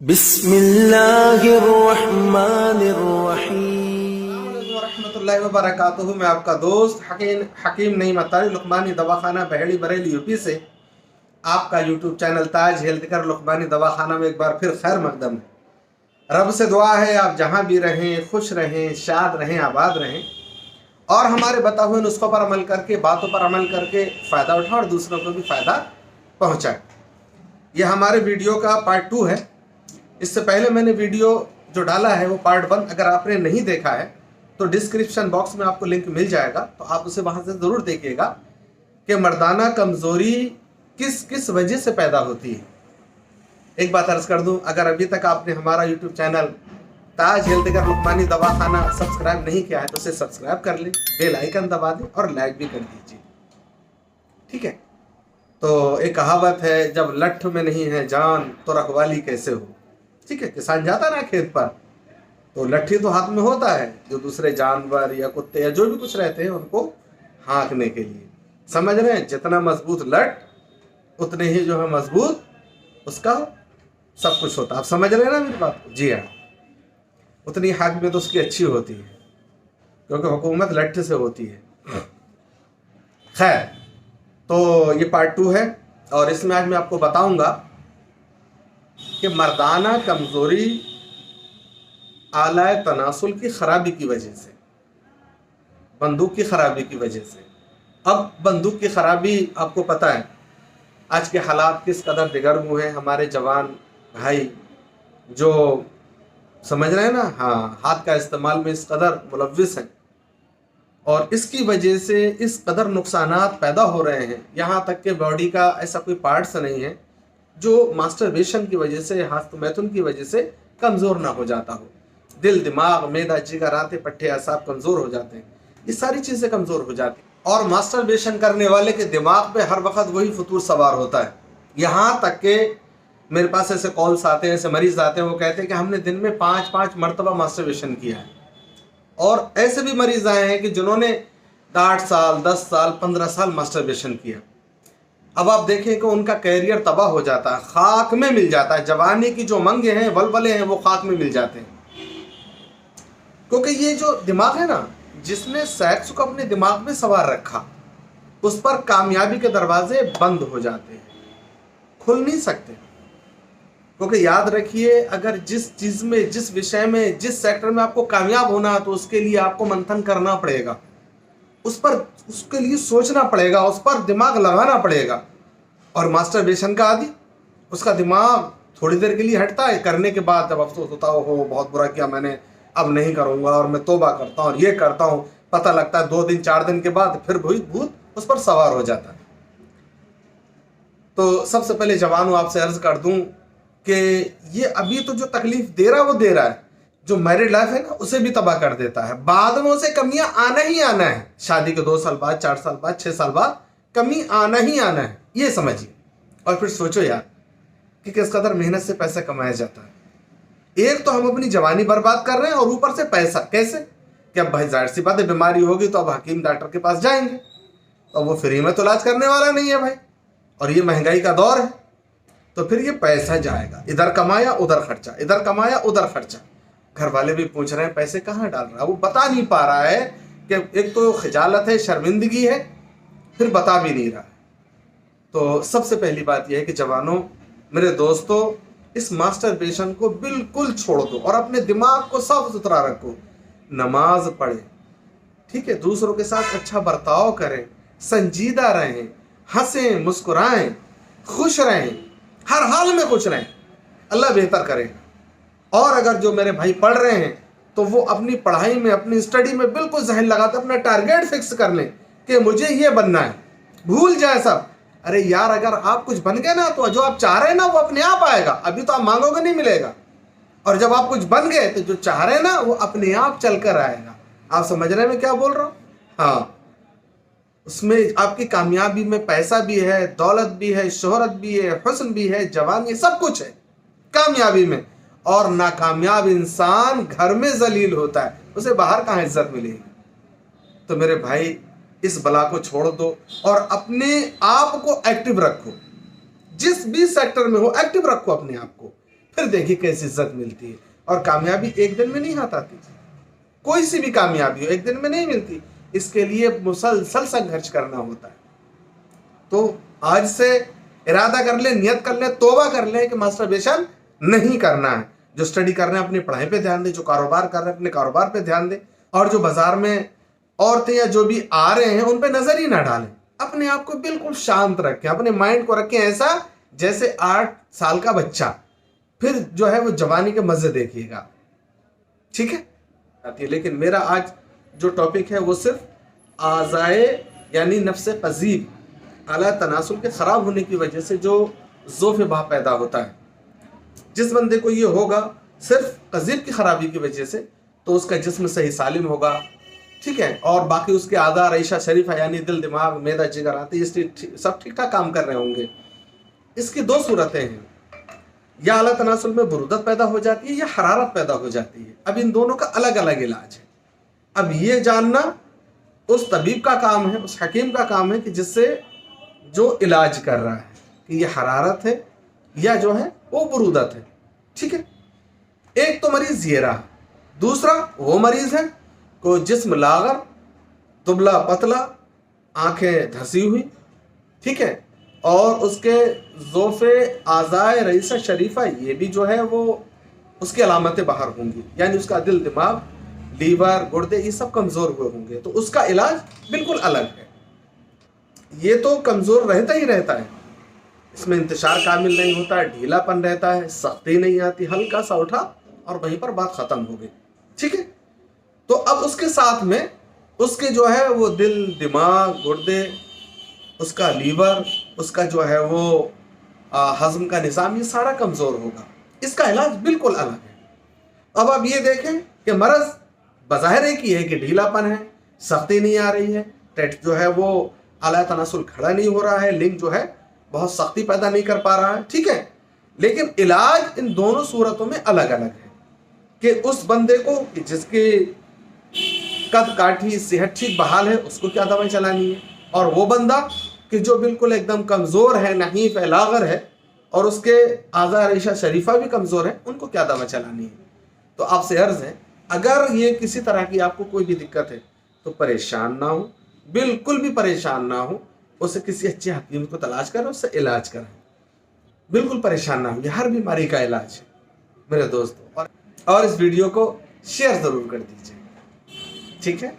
بسم اللہ الرحمن الرحیم ورحمۃ اللہ وبرکاتہ۔ میں آپ کا دوست حکیم نعیم اتاری لقمانی دواخانہ بہیڑی بریلی یو پی سے آپ کا یوٹیوب چینل تاج ہیلتھ کیئر لقمانی دواخانہ میں ایک بار پھر خیر مقدم ہے۔ رب سے دعا ہے آپ جہاں بھی رہیں خوش رہیں، شاد رہیں، آباد رہیں، اور ہمارے بتا ہوئے نسخوں پر عمل کر کے، باتوں پر عمل کر کے فائدہ اٹھائیں اور دوسروں کو بھی فائدہ پہنچائیں۔ یہ ہمارے ویڈیو کا پارٹ 2 ہے۔ اس سے پہلے میں نے ویڈیو جو ڈالا ہے وہ پارٹ 1، اگر آپ نے نہیں دیکھا ہے تو ڈسکرپشن باکس میں آپ کو لنک مل جائے گا، تو آپ اسے وہاں سے ضرور دیکھیے گا کہ مردانہ کمزوری کس کس وجہ سے پیدا ہوتی ہے۔ ایک بات عرض کر دوں، اگر ابھی تک آپ نے ہمارا یوٹیوب چینل تاج ہیلتھ کیئر لقمانی دواخانہ سبسکرائب نہیں کیا ہے تو اسے سبسکرائب کر لیں، بیل آئیکن دبا دیں اور لائک بھی کر دیجیے، ٹھیک ہے؟ تو ایک کہاوت ہے، جب لٹھ میں نہیں ہے جان تو رکھوالی کیسے ہو، ٹھیک ہے؟ کسان جاتا نا کھیت پر تو لٹھی تو ہاتھ میں ہوتا ہے، جو دوسرے جانور یا کتے یا جو بھی کچھ رہتے ہیں ان کو ہانکنے کے لیے، سمجھ رہے ہیں؟ جتنا مضبوط لٹ اتنے ہی جو ہے مضبوط اس کا سب کچھ ہوتا ہے۔ آپ سمجھ رہے ہیں نا میری بات کو؟ جی ہاں، اتنی حاکمیت اس کی اچھی ہوتی ہے کیونکہ حکومت لٹھ سے ہوتی ہے۔ خیر، تو یہ پارٹ 2 ہے اور اس میں آج میں آپ کو بتاؤں گا کہ مردانہ کمزوری آلائے تناسل کی خرابی کی وجہ سے، بندوق کی خرابی کی وجہ سے۔ اب بندوق کی خرابی آپ کو پتہ ہے آج کے حالات کس قدر بگڑ ہوئے ہیں، ہمارے جوان بھائی جو سمجھ رہے ہیں نا، ہاں، ہاتھ کا استعمال میں اس قدر ملوث ہیں اور اس کی وجہ سے اس قدر نقصانات پیدا ہو رہے ہیں، یہاں تک کہ باڈی کا ایسا کوئی پارٹس نہیں ہے جو ماسٹربیشن کی وجہ سے، ہست میتھن کی وجہ سے کمزور نہ ہو جاتا ہو۔ دل، دماغ، معدہ، جگر، آتے، پٹھے، اعصاب کمزور ہو جاتے ہیں، یہ ساری چیزیں کمزور ہو جاتی ہیں، اور ماسٹربیشن کرنے والے کے دماغ پہ ہر وقت وہی فطور سوار ہوتا ہے۔ یہاں تک کہ میرے پاس ایسے کالز آتے ہیں، ایسے مریض آتے ہیں، وہ کہتے ہیں کہ ہم نے دن میں 5 مرتبہ ماسٹربیشن کیا ہے، اور ایسے بھی مریض آئے ہیں کہ جنہوں نے 8 سال، 10 سال، 15 سال ماسٹربیشن کیا۔ اب آپ دیکھیں کہ ان کا کیریئر تباہ ہو جاتا ہے، خاک میں مل جاتا ہے، جوانی کی جو منگیں ہیں، ولولے ہیں، وہ خاک میں مل جاتے ہیں، کیونکہ یہ جو دماغ ہے نا، جس نے سیکس کو اپنے دماغ میں سوار رکھا، اس پر کامیابی کے دروازے بند ہو جاتے ہیں، کھل نہیں سکتے۔ کیونکہ یاد رکھیے، اگر جس چیز میں، جس وشے میں، جس سیکٹر میں آپ کو کامیاب ہونا ہے تو اس کے لیے آپ کو منتھن کرنا پڑے گا، اس کے لیے سوچنا پڑے گا، اس پر دماغ لگانا پڑے گا۔ اور ماسٹربیشن کا عادی، اس کا دماغ تھوڑی دیر کے لیے ہٹتا ہے، کرنے کے بعد جب افسوس ہوتا ہو بہت برا کیا میں نے، اب نہیں کروں گا، اور میں توبہ کرتا ہوں اور یہ کرتا ہوں، پتہ لگتا ہے 2 دن 4 دن کے بعد پھر وہی بھوت اس پر سوار ہو جاتا ہے۔ تو سب سے پہلے جوانوں آپ سے عرض کر دوں کہ یہ ابھی تو جو تکلیف دے رہا ہے وہ دے رہا ہے، جو میرڈ لائف ہے نا اسے بھی تباہ کر دیتا ہے، بعد میں اسے کمیاں آنا ہی آنا ہے، شادی کے 2 سال بعد، 4 سال بعد، 6 سال بعد کمی آنا ہی آنا ہے، یہ سمجھیے۔ اور پھر سوچو یار کہ کس قدر محنت سے پیسہ کمایا جاتا ہے۔ ایک تو ہم اپنی جوانی برباد کر رہے ہیں، اور اوپر سے پیسہ کیسے؟ کہ اب بھائی ظاہر سی بات ہے، بیماری ہوگی تو اب حکیم ڈاکٹر کے پاس جائیں گے، اور وہ فری میں تو علاج کرنے والا نہیں ہے بھائی، اور یہ مہنگائی کا دور ہے، تو پھر یہ پیسہ جائے گا، ادھر کمایا ادھر خرچہ، ادھر کمایا ادھر خرچہ۔ گھر والے بھی پوچھ رہے ہیں پیسے کہاں ڈال رہا ہے، وہ بتا نہیں پا رہا ہے کہ ایک تو خجالت ہے، شرمندگی ہے، پھر بتا بھی نہیں رہا ہے۔ تو سب سے پہلی بات یہ ہے کہ جوانوں، میرے دوستو، اس ماسٹربیشن کو بالکل چھوڑ دو اور اپنے دماغ کو صاف ستھرا رکھو، نماز پڑھیں، ٹھیک ہے؟ دوسروں کے ساتھ اچھا برتاؤ کریں، سنجیدہ رہیں، ہنسیں، مسکرائیں، خوش رہیں، ہر حال میں خوش رہیں، اللہ بہتر کرے۔ اور اگر جو میرے بھائی پڑھ رہے ہیں تو وہ اپنی پڑھائی میں، اپنی اسٹڈی میں بالکل ذہن لگاتے اپنا ٹارگیٹ فکس کر لیں کہ مجھے یہ بننا ہے، بھول جائے سب۔ ارے یار، اگر آپ کچھ بن گئے نا تو جو آپ چاہ رہے ہیں نا وہ اپنے آپ آئے گا، ابھی تو آپ مانگو گے نہیں ملے گا، اور جب آپ کچھ بن گئے تو جو چاہ رہے ہیں نا وہ اپنے آپ چل کر آئے گا۔ آپ سمجھ رہے ہیں میں کیا بول رہا ہوں؟ ہاں، اس میں آپ کی کامیابی میں پیسہ بھی ہے، دولت بھی ہے، شہرت بھی ہے، حسن بھی ہے، جوانی، سب کچھ ہے کامیابی میں۔ اور ناکامیاب انسان گھر میں ذلیل ہوتا ہے، اسے باہر کہاں عزت ملے گی؟ تو میرے بھائی، اس بلا کو چھوڑ دو اور اپنے آپ کو ایکٹیو رکھو، جس بھی سیکٹر میں ہو ایکٹیو رکھو اپنے آپ کو، پھر دیکھیے کیسی عزت ملتی ہے. اور کامیابی ایک دن میں نہیں آتی, کوئی سی بھی کامیابی ہو ایک دن میں نہیں ملتی, اس کے لیے مسلسل سنگھرش کرنا ہوتا ہے. تو آج سے ارادہ کر لیں, نیت کر لیں, توبہ کر لیں کہ ماسٹربیشن نہیں کرنا ہے. جو اسٹڈی کر رہے ہیں اپنی پڑھائی پہ دھیان دیں, جو کاروبار کر رہے ہیں اپنے کاروبار پہ دھیان دیں, اور جو بازار میں عورتیں یا جو بھی آ رہے ہیں ان پہ نظر ہی نہ ڈالیں. اپنے آپ کو بالکل شانت رکھیں, اپنے مائنڈ کو رکھیں ایسا جیسے 8 سال کا بچہ. پھر جو ہے وہ جوانی کے مزے دیکھیے گا, ٹھیک ہے. لیکن میرا آج جو ٹاپک ہے وہ صرف اعضائے یعنی نفس قذیب اعلیٰ تناسل کے خراب ہونے کی وجہ سے جو ذوف بہا پیدا ہوتا ہے. جس بندے کو یہ ہوگا صرف قذیب کی خرابی کی وجہ سے, تو اس کا جسم صحیح سالم ہوگا, ٹھیک ہے, اور باقی اس کے اعضاء ریشہ شریفہ یعنی دل, دماغ, معدہ, جگر آتی سب ٹھیک ٹھاک کام کر رہے ہوں گے. اس کی 2 صورتیں ہیں, یا اعلیٰ تناسل میں برودت پیدا ہو جاتی ہے یا حرارت پیدا ہو جاتی ہے. اب ان دونوں کا الگ الگ علاج ہے. اب یہ جاننا اس طبیب کا کام ہے, اس حکیم کا کام ہے کہ جس سے جو علاج کر رہا ہے کہ یہ حرارت ہے یا جو ہے وہ برودت ہے, ٹھیک ہے. ایک تو مریض یہ رہا, دوسرا وہ مریض ہے کو جسم لاغر, دبلا پتلا, آنکھیں دھسی ہوئی, ٹھیک ہے, اور اس کے ذوف اعضائے رئیسہ شریفہ یہ بھی جو ہے وہ اس کی علامتیں باہر ہوں گی, یعنی اس کا دل, دماغ, لیور, گردے یہ سب کمزور ہوئے ہوں گے. تو اس کا علاج بالکل الگ ہے. یہ تو کمزور رہتا ہی رہتا ہے, اس میں انتشار کامل نہیں ہوتا ہے, ڈھیلا پن رہتا ہے, سختی نہیں آتی, ہلکا سا اٹھا اور وہیں پر بات ختم ہو گئی, ٹھیک ہے. تو اب اس کے ساتھ میں اس کے جو ہے وہ دل, دماغ, گردے, اس کا لیور, اس کا جو ہے وہ ہضم کا نظام, یہ سارا کمزور ہوگا. اس کا علاج بالکل الگ ہے. اب آپ یہ دیکھیں کہ مرض بظاہر ایک ہی ہے کہ ڈھیلا پن ہے, سختی نہیں آ رہی ہے, ٹیٹ جو ہے وہ اعلیٰ تناسل کھڑا نہیں ہو رہا ہے, لنگ جو ہے بہت سختی پیدا نہیں کر پا رہا ہے, ٹھیک ہے. لیکن علاج ان دونوں صورتوں میں الگ الگ ہے کہ اس بندے کو جس کی قد کاٹھی, صحت ٹھیک, بحال ہے, اس کو کیا دوائی چلانی ہے, اور وہ بندہ کہ جو بالکل ایک دم کمزور ہے, نحیف ہے, لاغر ہے, اور اس کے اعضاء ریشہ شریفہ بھی کمزور ہے, ان کو کیا دوا چلانی ہے. تو آپ سے عرض ہے اگر یہ کسی طرح کی آپ کو کوئی بھی دقت ہے تو پریشان نہ ہو, بالکل بھی پریشان نہ ہو, اسے کسی اچھے حکیم کو تلاش کریں, اس سے علاج کریں, بالکل پریشان نہ ہو. یہ ہر بیماری کا علاج ہے میرے دوستوں. اور اس ویڈیو کو شیئر ضرور کر دیجیے, ٹھیک ہے.